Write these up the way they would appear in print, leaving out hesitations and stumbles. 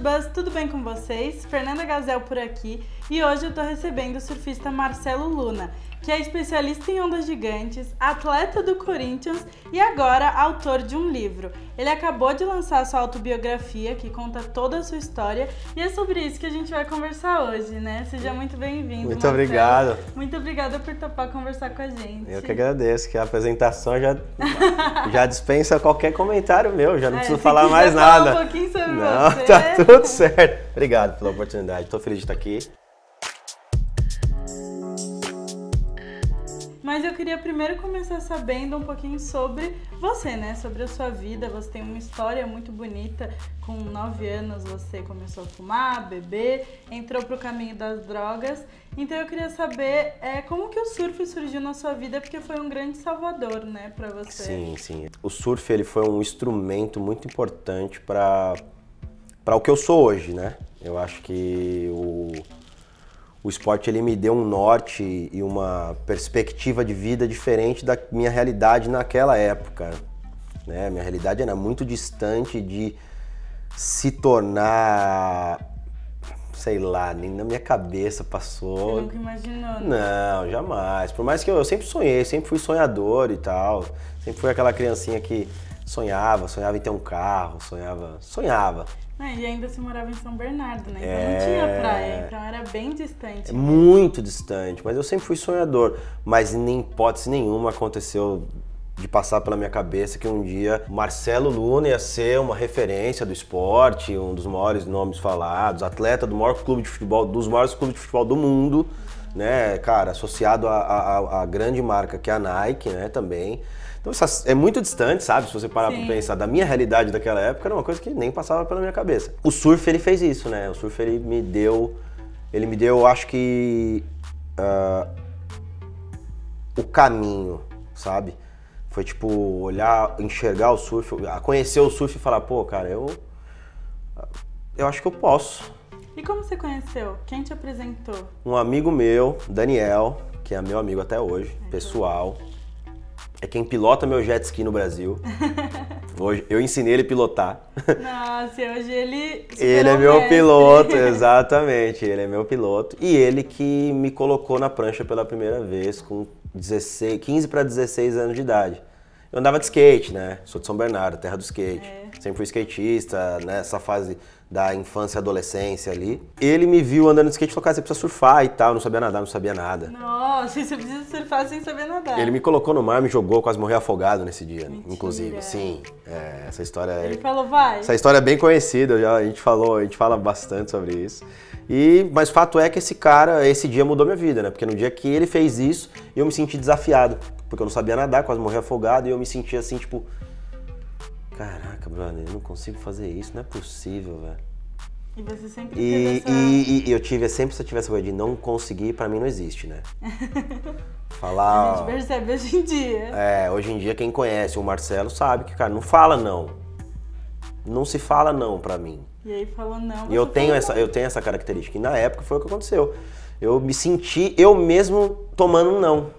Turbas, tudo bem com vocês? Fernanda Gazel por aqui e hoje eu tô recebendo o surfista Marcelo Luna, que é especialista em ondas gigantes, atleta do Corinthians e agora autor de um livro. Ele acabou de lançar sua autobiografia, que conta toda a sua história, e é sobre isso que a gente vai conversar hoje, né? Seja muito bem-vindo, Muito Marcelo. Obrigado. Muito obrigada por topar conversar com a gente. Eu que agradeço, que a apresentação já dispensa qualquer comentário meu, já não preciso falar mais nada. Falar um pouquinho sobre não, você. tá tudo certo. Obrigado pela oportunidade, estou feliz de estar aqui. Mas eu queria primeiro começar sabendo um pouquinho sobre você, né? Sobre a sua vida. Você tem uma história muito bonita. Com 9 anos você começou a fumar, beber, entrou pro caminho das drogas. Então eu queria saber como que o surf surgiu na sua vida, porque foi um grande salvador, né, pra você. Sim, sim. O surf ele foi um instrumento muito importante para o que eu sou hoje, né? Eu acho que o esporte ele me deu um norte e uma perspectiva de vida diferente da minha realidade naquela época, né? Minha realidade era muito distante de se tornar, sei lá, nem na minha cabeça passou. Você nunca imaginou, né? Não, jamais. Por mais que eu sempre sonhei, sempre fui sonhador e tal. Sempre fui aquela criancinha que sonhava em ter um carro, sonhava. E ainda se morava em São Bernardo, né? Então não tinha praia, então era bem distante. Muito distante, mas eu sempre fui sonhador. Mas nem hipótese nenhuma aconteceu de passar pela minha cabeça que um dia Marcelo Luna ia ser uma referência do esporte, um dos maiores nomes falados, atleta do maior clube de futebol, dos maiores clubes de futebol do mundo, né, cara, associado à grande marca que é a Nike, né, também. Então é muito distante, sabe? Se você parar pra pensar da minha realidade daquela época, era uma coisa que nem passava pela minha cabeça. O surf, ele fez isso, né? O surf, ele me deu, eu acho que, o caminho, sabe? Foi tipo, olhar, enxergar o surf, conhecer o surf e falar, pô, cara, eu acho que eu posso. E como você conheceu? Quem te apresentou? Um amigo meu, Daniel, que é meu amigo até hoje, pessoal. É quem pilota meu jet ski no Brasil. Hoje eu ensinei ele a pilotar. Nossa, e hoje ele é meu piloto, exatamente. Ele é meu piloto. E ele que me colocou na prancha pela primeira vez com 15 para 16 anos de idade. Eu andava de skate, né? Sou de São Bernardo, terra do skate. Sempre fui skatista, nessa fase da infância e adolescência ali. Ele me viu andando de skate e falou, cara, você precisa surfar e tal. Eu não sabia nadar, não sabia nada. Nossa, você precisa surfar sem saber nadar. Ele me colocou no mar, me jogou, quase morri afogado nesse dia, Mentira. inclusive. Sim, essa história Ele falou, vai. Essa história é bem conhecida, a gente fala bastante sobre isso. Mas fato é que esse dia mudou minha vida, né? Porque no dia que ele fez isso, eu me senti desafiado. Porque eu não sabia nadar, quase morri afogado, e eu me senti assim, tipo... Caraca, brother, eu não consigo fazer isso, não é possível, velho. E você sempre teve essa... eu tive essa coisa de não conseguir, pra mim não existe, né? Falar... A gente percebe hoje em dia. Hoje em dia quem conhece o Marcelo sabe que, cara, não fala não. Não se fala não pra mim. E aí falou não. E eu tenho essa característica. E na época foi o que aconteceu. Eu me senti eu mesmo tomando um não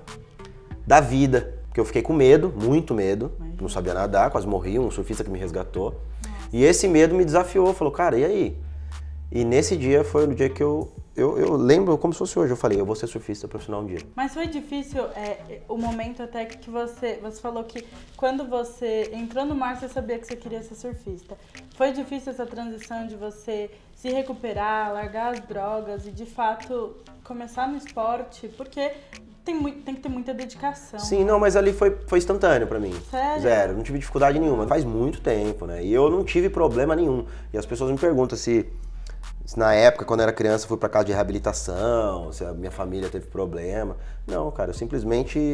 da vida. Porque eu fiquei com medo, muito medo. Não sabia nadar, quase morri, um surfista que me resgatou. E esse medo me desafiou, falou, cara, e aí? E nesse dia foi no dia que eu lembro como se fosse hoje, eu falei, eu vou ser surfista profissional um dia. Mas foi difícil o momento até que você falou que quando você entrou no mar, você sabia que você queria ser surfista. Foi difícil essa transição de você se recuperar, largar as drogas e de fato começar no esporte, porque tem que ter muita dedicação. Sim, não, mas ali foi instantâneo pra mim. Sério? Zero, não tive dificuldade nenhuma. Faz muito tempo, né? E eu não tive problema nenhum. E as pessoas me perguntam se na época, quando eu era criança, eu fui pra casa de reabilitação, se a minha família teve problema. Não, cara,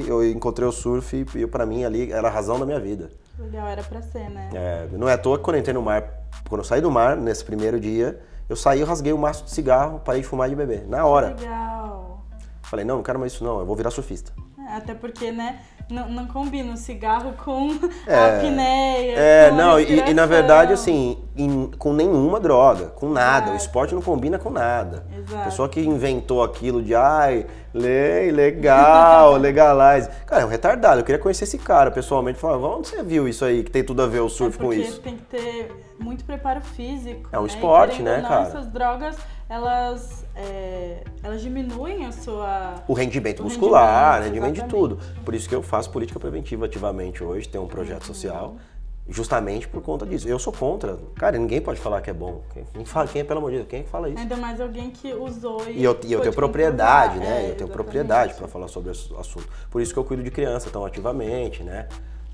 eu encontrei o surf e pra mim ali era a razão da minha vida. Legal, era pra ser, né? Não é à toa que quando eu entrei no mar, quando eu saí do mar, nesse primeiro dia, eu rasguei o maço de cigarro, parei de fumar e de beber, na hora. Legal. Falei, não quero mais isso não, eu vou virar surfista. Até porque, né, não combina o cigarro com a apneia. E na verdade, assim, com nenhuma droga, com nada. Exato. O esporte não combina com nada. Exato. A pessoa que inventou aquilo de, legal, legalize. Cara, é um retardado. Eu queria conhecer esse cara pessoalmente. Falar, onde você viu isso aí, que tem tudo a ver o surf com isso? Tem que ter muito preparo físico. É um esporte, né, não, cara? Essas drogas, elas diminuem o rendimento muscular, rendimento de exatamente. tudo. Por isso que eu faço política preventiva ativamente hoje, tenho um projeto social, justamente por conta disso. Eu sou contra. Cara, ninguém pode falar que é bom. Quem é, pelo amor de Deus, quem é que fala isso? Ainda mais alguém que usou E eu tenho propriedade, né? Eu tenho exatamente. propriedade para falar sobre esse assunto. Por isso que eu cuido de criança tão ativamente, né?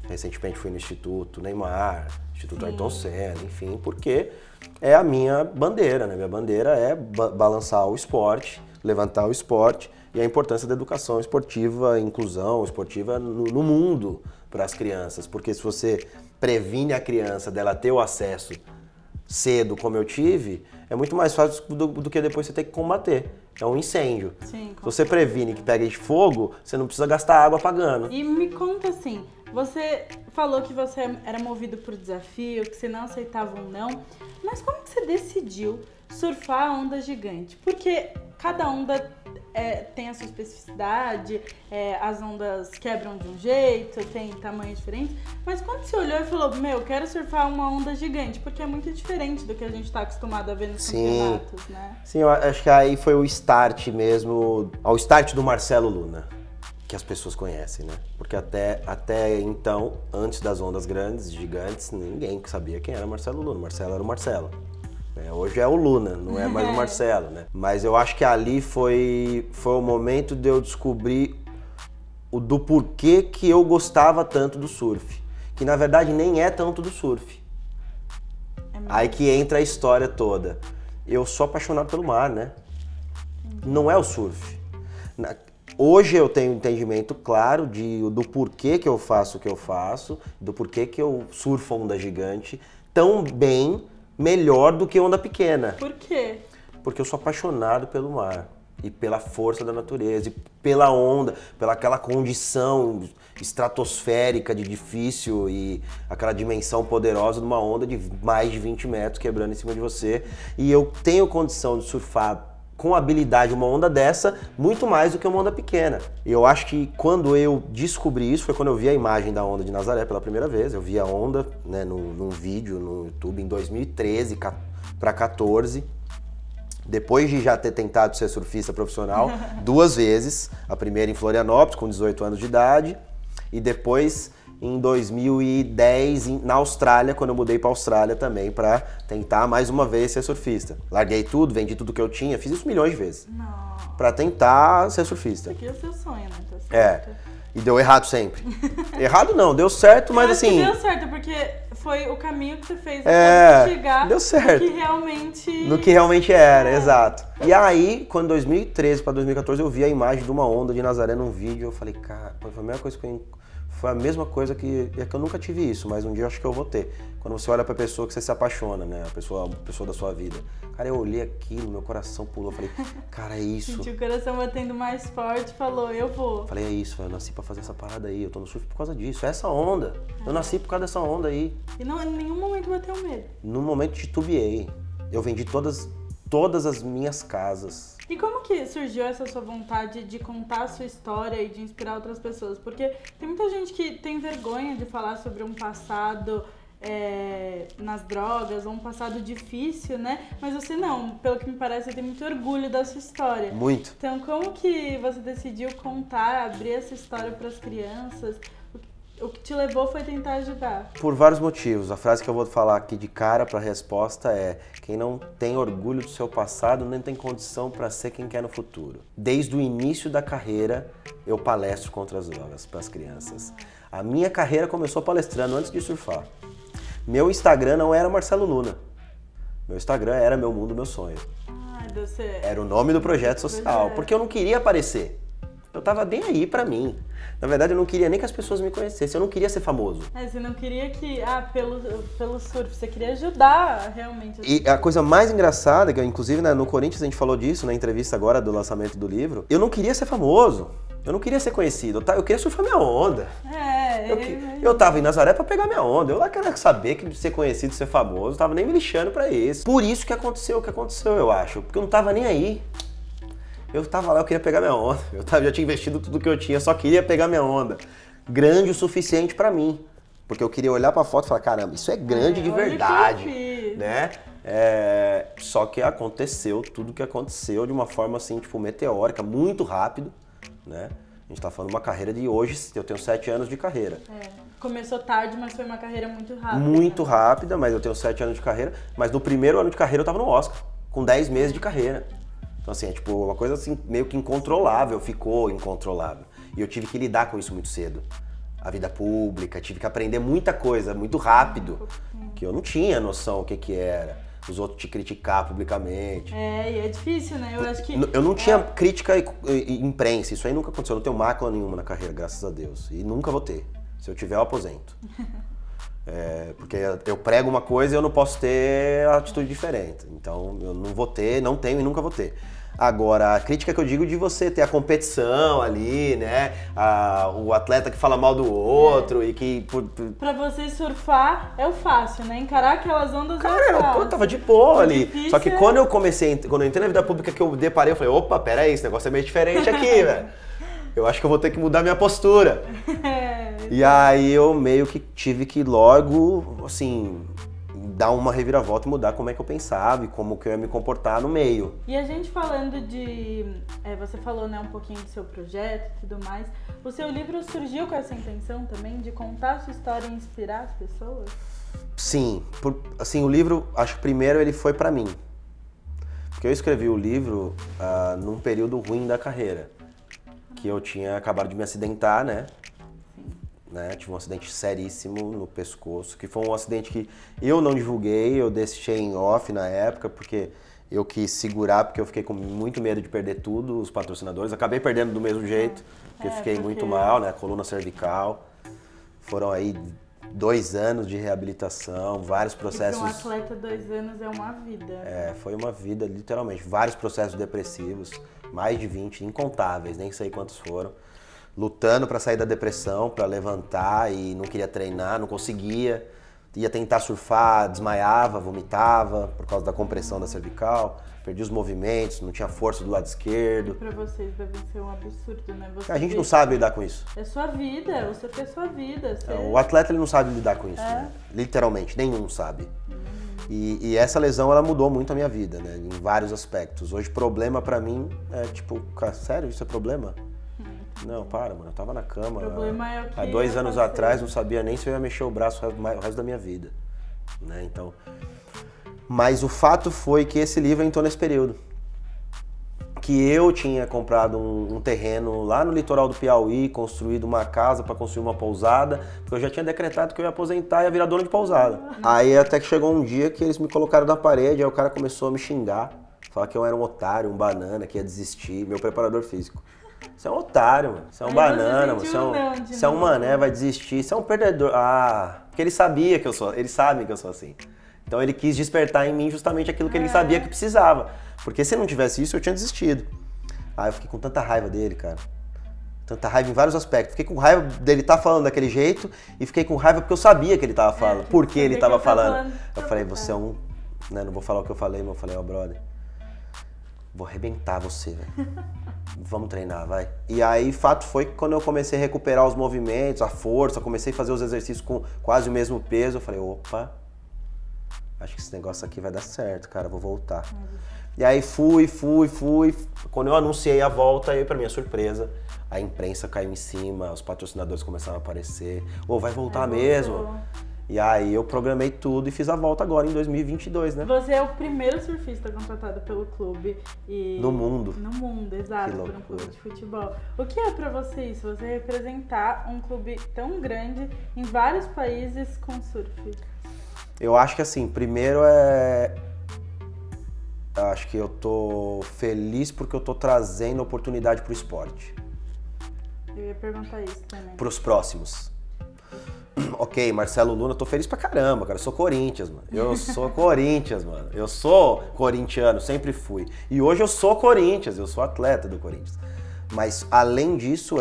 Recentemente fui no Instituto Neymar, Instituto Ayrton Senna, enfim, porque é a minha bandeira, né? Minha bandeira é balançar o esporte, levantar o esporte e a importância da educação esportiva, inclusão esportiva no mundo para as crianças. Porque se você previne a criança dela ter o acesso cedo, como eu tive, é muito mais fácil do que depois você ter que combater. É um incêndio. Sim, se você previne que pegue de fogo, você não precisa gastar água apagando. E me conta assim, você falou que você era movido por desafio, que você não aceitava um não, mas como que você decidiu surfar a onda gigante? Porque cada onda tem a sua especificidade, as ondas quebram de um jeito, tem tamanhos diferentes, mas quando você olhou e falou, meu, quero surfar uma onda gigante, porque é muito diferente do que a gente está acostumado a ver nos campeonatos, né? Sim, eu acho que aí foi o start mesmo, ao start do Marcelo Luna, que as pessoas conhecem, né? Porque até então, antes das ondas grandes, gigantes, ninguém sabia quem era Marcelo Luna. Marcelo era o Marcelo. Hoje é o Luna, não é mais o Marcelo, né? Mas eu acho que ali foi o momento de eu descobrir do porquê que eu gostava tanto do surf. Que na verdade nem é tanto do surf. Aí que entra a história toda. Eu sou apaixonado pelo mar, né? Não é o surf. Hoje eu tenho um entendimento claro do porquê que eu faço o que eu faço, do porquê que eu surfo onda gigante tão bem, melhor do que onda pequena. Por quê? Porque eu sou apaixonado pelo mar e pela força da natureza e pela onda, pela aquela condição estratosférica de difícil e aquela dimensão poderosa de uma onda de mais de 20 metros quebrando em cima de você. E eu tenho condição de surfar com habilidade uma onda dessa, muito mais do que uma onda pequena. E eu acho que quando eu descobri isso, foi quando eu vi a imagem da onda de Nazaré pela primeira vez. Eu vi a onda, né, num vídeo no YouTube em 2013 para 14. Depois de já ter tentado ser surfista profissional 2 vezes. A primeira em Florianópolis, com 18 anos de idade. E depois em 2010 na Austrália, quando eu mudei para a Austrália também para tentar mais uma vez ser surfista. Larguei tudo, vendi tudo que eu tinha, fiz isso milhões de vezes. Para tentar ser surfista. Isso aqui é o seu sonho, né? Tá certo. E deu errado sempre. Errado não, deu certo, mas assim... Deu certo, porque foi o caminho que você fez até chegar deu certo. No que realmente era, exato. E aí, quando em 2013 para 2014 eu vi a imagem de uma onda de Nazaré num vídeo, eu falei, cara, foi a mesma coisa foi a mesma coisa que eu nunca tive isso, mas um dia eu acho que eu vou ter. Quando você olha pra pessoa que você se apaixona, né? A pessoa da sua vida. Cara, eu olhei aquilo, meu coração pulou, falei, cara, é isso. Sentiu o coração batendo mais forte, falou, eu vou. Falei, é isso, eu nasci pra fazer essa parada aí, eu tô no surf por causa disso, é essa onda. Eu nasci por causa dessa onda aí. E não, em nenhum momento bateu medo? No momento titubeei. Eu vendi todas as minhas casas. E como que surgiu essa sua vontade de contar a sua história e de inspirar outras pessoas? Porque tem muita gente que tem vergonha de falar sobre um passado nas drogas, ou um passado difícil, né? Mas você não, pelo que me parece, você tem muito orgulho da sua história. Muito. Então, como que você decidiu contar, abrir essa história para as crianças? O que te levou foi tentar ajudar? Por vários motivos. A frase que eu vou falar aqui de cara para a resposta é: quem não tem orgulho do seu passado nem tem condição para ser quem quer no futuro. Desde o início da carreira, eu palestro contra as drogas para as crianças. A minha carreira começou palestrando antes de surfar. Meu Instagram não era Marcelo Luna. Meu Instagram era Meu Mundo, Meu Sonho. Era o nome do projeto social, porque eu não queria aparecer. Eu tava bem aí pra mim. Na verdade, eu não queria nem que as pessoas me conhecessem. Eu não queria ser famoso. Você não queria que, pelo surf, você queria ajudar realmente. E a coisa mais engraçada, que inclusive no Corinthians a gente falou disso na entrevista agora do lançamento do livro, eu não queria ser famoso. Eu não queria ser conhecido. Eu queria surfar minha onda. Eu tava em Nazaré pra pegar minha onda. Eu lá queria saber que ser conhecido, ser famoso, eu tava nem me lixando pra isso. Por isso que aconteceu o que aconteceu, eu acho. Porque eu não tava nem aí. Eu tava lá, eu queria pegar minha onda. Já tinha investido tudo que eu tinha, só queria pegar minha onda. Grande o suficiente pra mim. Porque eu queria olhar pra foto e falar, caramba, isso é grande de verdade. né? Só que aconteceu tudo que aconteceu de uma forma assim, tipo, meteórica, muito rápido, né? A gente tá falando de uma carreira de hoje, eu tenho 7 anos de carreira. Começou tarde, mas foi uma carreira muito rápida. Muito rápida, mas eu tenho 7 anos de carreira. Mas no primeiro ano de carreira eu tava no Oscar, com 10 meses de carreira. Então assim, é tipo uma coisa assim, meio que incontrolável, ficou incontrolável. E eu tive que lidar com isso muito cedo. A vida pública, tive que aprender muita coisa, muito rápido, que eu não tinha noção o que era. Os outros te criticar publicamente. E é difícil, né? Eu acho que... Eu não tinha crítica e imprensa, isso aí nunca aconteceu. Eu não tenho mácula nenhuma na carreira, graças a Deus. E nunca vou ter. Se eu tiver, eu aposento. Porque eu prego uma coisa e eu não posso ter atitude diferente. Então, eu não vou ter, não tenho e nunca vou ter. Agora, a crítica que eu digo de você ter a competição ali, né? O atleta que fala mal do outro e que... Pra você surfar é o fácil, né? Encarar aquelas ondas Cara, é o fácil. eu tava de boa ali. Difícil. Só que quando eu entrei na vida pública que eu deparei, eu falei, opa, peraí, esse negócio é meio diferente aqui, velho. Eu acho que eu vou ter que mudar minha postura. E aí eu meio que tive que logo, assim, dar uma reviravolta e mudar como é que eu pensava e como que eu ia me comportar no meio. E a gente falando de... você falou, né, um pouquinho do seu projeto e tudo mais. O seu livro surgiu com essa intenção também de contar a sua história e inspirar as pessoas? Sim. Assim, o livro, acho que primeiro ele foi pra mim. Porque eu escrevi o livro num período ruim da carreira. Que eu tinha acabado de me acidentar, né? Tive um acidente seríssimo no pescoço, que foi um acidente que eu não divulguei, eu deixei em off na época, porque eu quis segurar, porque eu fiquei com muito medo de perder tudo, os patrocinadores. Acabei perdendo do mesmo jeito, porque fiquei muito mal, né? Coluna cervical. Foram aí 2 anos de reabilitação, vários processos... E para um atleta, 2 anos é uma vida. Foi uma vida, literalmente. Vários processos depressivos, mais de 20, incontáveis, nem sei quantos foram. Lutando para sair da depressão, para levantar e não queria treinar, não conseguia. Ia tentar surfar, desmaiava, vomitava por causa da compressão da cervical. Perdi os movimentos, não tinha força do lado esquerdo. Pra vocês deve ser um absurdo, né? A gente não sabe lidar com isso. É sua vida, o surf é sua vida. O atleta ele não sabe lidar com isso, né? Literalmente, nenhum sabe. E essa lesão ela mudou muito a minha vida, né? Em vários aspectos. Hoje problema pra mim é tipo, cara, sério, isso é problema? Não, para, mano, eu tava na cama há 2 anos atrás, não sabia nem se eu ia mexer o braço o resto da minha vida, né? Então, mas o fato foi que esse livro entrou nesse período. Que eu tinha comprado um terreno lá no litoral do Piauí, construído uma casa para construir uma pousada, porque eu já tinha decretado que eu ia aposentar e ia virar dono de pousada. Aí até que chegou um dia que eles me colocaram na parede, aí o cara começou a me xingar, falar que eu era um otário, um banana, que ia desistir, meu preparador físico. Você é um otário, mano. Você é um banana, mano. Você é um mané, vai desistir. Você é um perdedor. Porque ele sabia que eu sou, eles sabem que eu sou assim. Então ele quis despertar em mim justamente aquilo que ele sabia que precisava. Porque se não tivesse isso, eu tinha desistido. Eu fiquei com tanta raiva dele, cara. Tanta raiva em vários aspectos. Fiquei com raiva dele estar falando daquele jeito e fiquei com raiva porque eu sabia que ele estava falando. Por que ele estava falando. Eu falei, você é um... Né, não vou falar o que eu falei, mas eu falei, brother, vou arrebentar você, velho. Vamos treinar, vai. E aí, fato foi que quando eu comecei a recuperar os movimentos, a força, comecei a fazer os exercícios com quase o mesmo peso, eu falei, opa, acho que esse negócio aqui vai dar certo, cara, vou voltar. E aí fui. Quando eu anunciei a volta, aí, pra minha surpresa, a imprensa caiu em cima, os patrocinadores começaram a aparecer. Vai voltar mesmo? E aí eu programei tudo e fiz a volta agora em 2022, né? Você é o primeiro surfista contratado pelo clube no mundo. No mundo, exato, por um clube de futebol. O que é pra você isso? Você representar um clube tão grande em vários países com surf? Eu acho que assim, primeiro acho que eu tô feliz porque eu tô trazendo oportunidade pro esporte. Eu ia perguntar isso também. Pros próximos. Ok, Marcelo Luna, tô feliz pra caramba, cara. Eu sou Corinthians, mano. Eu sou Corinthians, mano. Eu sou corintiano, sempre fui. E hoje eu sou Corinthians, eu sou atleta do Corinthians. Mas além disso,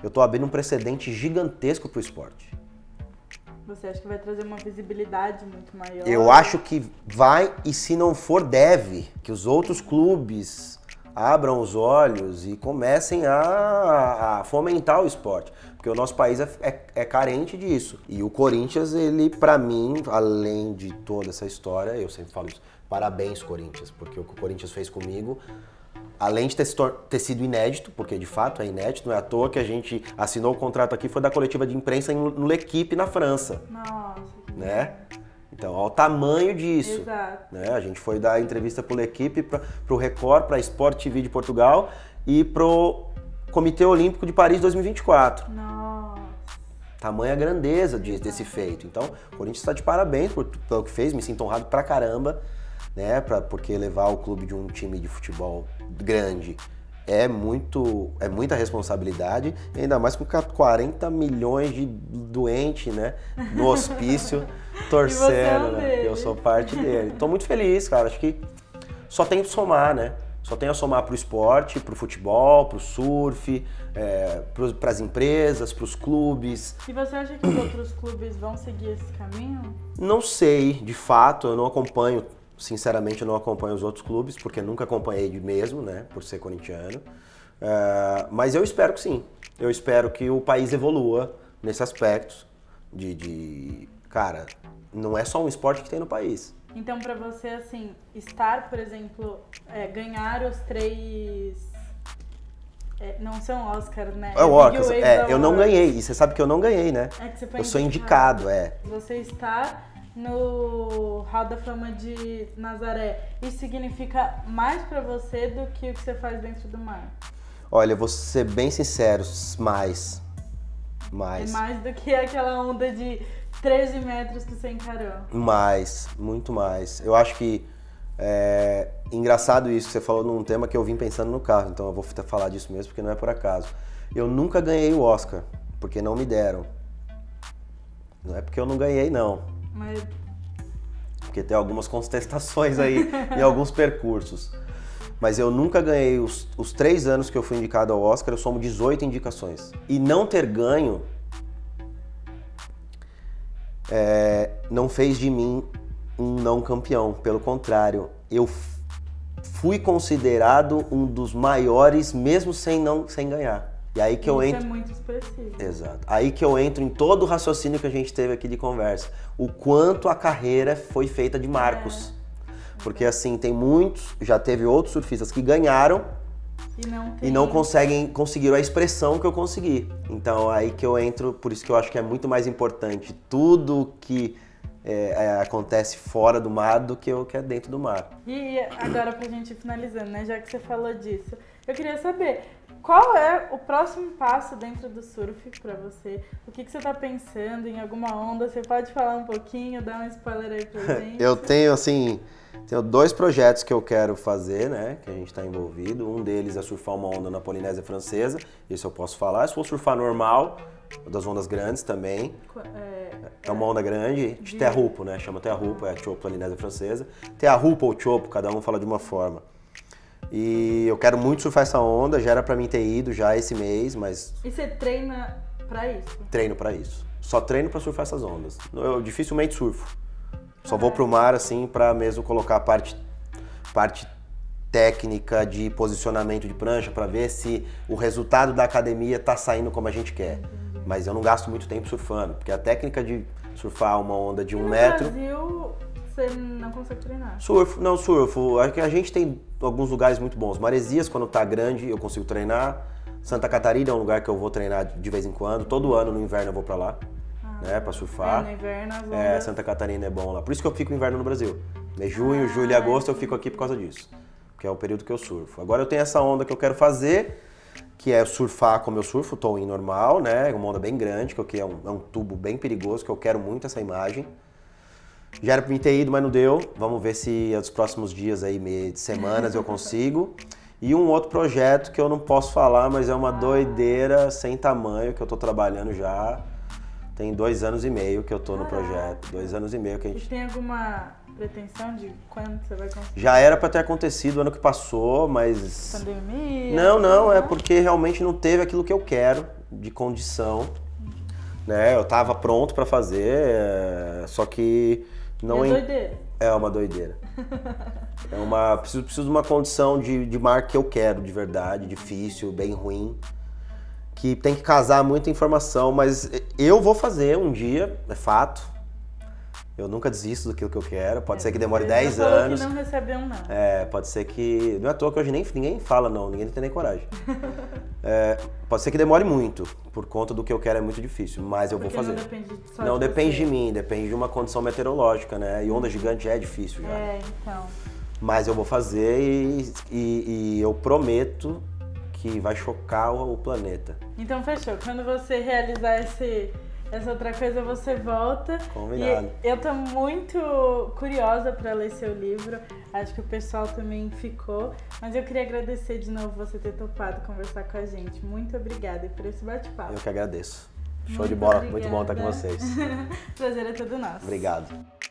eu tô abrindo um precedente gigantesco pro esporte. Você acha que vai trazer uma visibilidade muito maior? Eu acho que vai, e se não for, deve. Que os outros clubes abram os olhos e comecem a fomentar o esporte. porque o nosso país é carente disso. E o Corinthians, ele, pra mim, além de toda essa história, eu sempre falo isso, parabéns, Corinthians, porque o que o Corinthians fez comigo, além de ter sido inédito, porque de fato é inédito, não é à toa que a gente assinou o contrato aqui, foi da coletiva de imprensa no L'Équipe, na França. Nossa, que né? Então, ao tamanho disso. Exato. Né? A gente foi dar entrevista para o L'Équipe, para o Record, para a Sport TV de Portugal e para o Comitê Olímpico de Paris 2024. Nossa. Tamanha grandeza desse feito. Então, o Corinthians está de parabéns pelo que fez, me sinto honrado pra caramba, né? Porque levar o clube de um time de futebol grande é muita responsabilidade, ainda mais com 40 milhões de doentes, né? No hospício, torcendo, né? Eu sou parte dele. Tô muito feliz, cara. Acho que só tem que somar, né? Só tem a somar pro esporte, pro futebol, pro surf, pras empresas, pros clubes. E você acha que os outros clubes vão seguir esse caminho? Não sei, de fato, eu não acompanho, sinceramente eu não acompanho os outros clubes, porque nunca acompanhei mesmo, né, por ser corintiano. Mas eu espero que sim. Eu espero que o país evolua nesse aspecto cara, não é só um esporte que tem no país. Então, pra você, assim, estar, por exemplo, ganhar os 3... não são Oscars, né? É o Oscars, eu não ganhei. E você sabe que eu não ganhei, né? É que você foi eu sou indicado, Você está no Hall da Fama de Nazaré. Isso significa mais pra você do que o que você faz dentro do mar? Olha, eu vou ser bem sincero, mais. É mais do que aquela onda de 13 metros que você encarou? Mais, muito mais. Eu acho que engraçado isso que você falou num tema que eu vim pensando no carro, então eu vou falar disso mesmo porque não é por acaso. Eu nunca ganhei o Oscar, porque não me deram. Não é porque eu não ganhei, não. Mas... Porque tem algumas contestações aí em alguns percursos. Mas eu nunca ganhei os 3 anos que eu fui indicado ao Oscar, eu somo 18 indicações. E não ter ganho não fez de mim um não campeão. Pelo contrário, eu fui considerado um dos maiores, mesmo sem ganhar. E aí que eu entro... Isso é muito expressivo. Exato. Aí que eu entro em todo o raciocínio que a gente teve aqui de conversa. O quanto a carreira foi feita de marcos. Porque assim, já teve outros surfistas que ganharam e não conseguiram a expressão que eu consegui. Então aí que eu entro, por isso que eu acho que é muito mais importante tudo que acontece fora do mar do que o que é dentro do mar. E agora pra gente ir finalizando, né, já que você falou disso, eu queria saber, qual é o próximo passo dentro do surf pra você? O que você tá pensando em alguma onda? Você pode falar um pouquinho, dar um spoiler aí pra gente? Eu tenho 2 projetos que eu quero fazer, né, que a gente está envolvido. Um deles é surfar uma onda na Polinésia Francesa, isso eu posso falar. Se for surfar normal, das ondas grandes também. É uma onda grande, de Teahupo, né, chama Teahupo, é a Chopo Polinésia Francesa. Teahupo ou Chopo, cada um fala de uma forma. E eu quero muito surfar essa onda, já era pra mim ter ido já esse mês, mas... E você treina pra isso? Treino pra isso. Só treino pra surfar essas ondas. Eu dificilmente surfo. Só vou pro mar, assim, pra mesmo colocar a parte técnica de posicionamento de prancha, pra ver se o resultado da academia tá saindo como a gente quer. Mas eu não gasto muito tempo surfando, porque a técnica de surfar uma onda de 1 metro... No Brasil, você não consegue treinar? Surfo. Acho que a gente tem alguns lugares muito bons. Maresias, quando tá grande, eu consigo treinar. Santa Catarina é um lugar que eu vou treinar de vez em quando. Todo ano, no inverno, eu vou pra lá. Né, pra surfar. No inverno, as ondas... Santa Catarina é bom lá. Por isso que eu fico inverno no Brasil. Junho, julho e agosto eu fico aqui por causa disso. Que é o período que eu surfo. Agora eu tenho essa onda que eu quero fazer, que é surfar como eu surfo, towing normal, né? Uma onda bem grande, que é um tubo bem perigoso, que eu quero muito essa imagem. Já era pra mim ter ido, mas não deu. Vamos ver se nos próximos dias aí, semanas, eu consigo. E um outro projeto que eu não posso falar, mas é uma doideira sem tamanho, que eu tô trabalhando já. Tem 2 anos e meio que eu tô no projeto. 2 anos e meio que a gente... E tem alguma pretensão de quando você vai conseguir? Já era pra ter acontecido ano que passou, mas... Pandemia? Não, é porque realmente não teve aquilo que eu quero de condição. Né? Eu tava pronto pra fazer, só que... não doideira? É uma doideira. Preciso de uma condição de mar que eu quero, de verdade, difícil, bem ruim. que tem que casar muita informação, mas eu vou fazer um dia, é fato. Eu nunca desisto daquilo que eu quero. Pode ser que demore 10 anos. Que não recebeu um não. Pode ser que... Não é à toa que hoje ninguém fala não, ninguém tem nem coragem. Pode ser que demore muito, por conta do que eu quero é muito difícil, mas eu vou fazer. Não depende só Não de depende você. de mim, depende de uma condição meteorológica, né? E onda gigante é difícil já. Então. Mas eu vou fazer e eu prometo que vai chocar o planeta. Então fechou. Quando você realizar essa outra coisa, você volta. Combinado. E eu tô muito curiosa para ler seu livro. Acho que o pessoal também ficou. Mas eu queria agradecer de novo você ter topado conversar com a gente. Muito obrigada por esse bate-papo. Eu que agradeço. Show Muito de bola. obrigada. Muito bom estar com vocês. Prazer é todo nosso. Obrigado.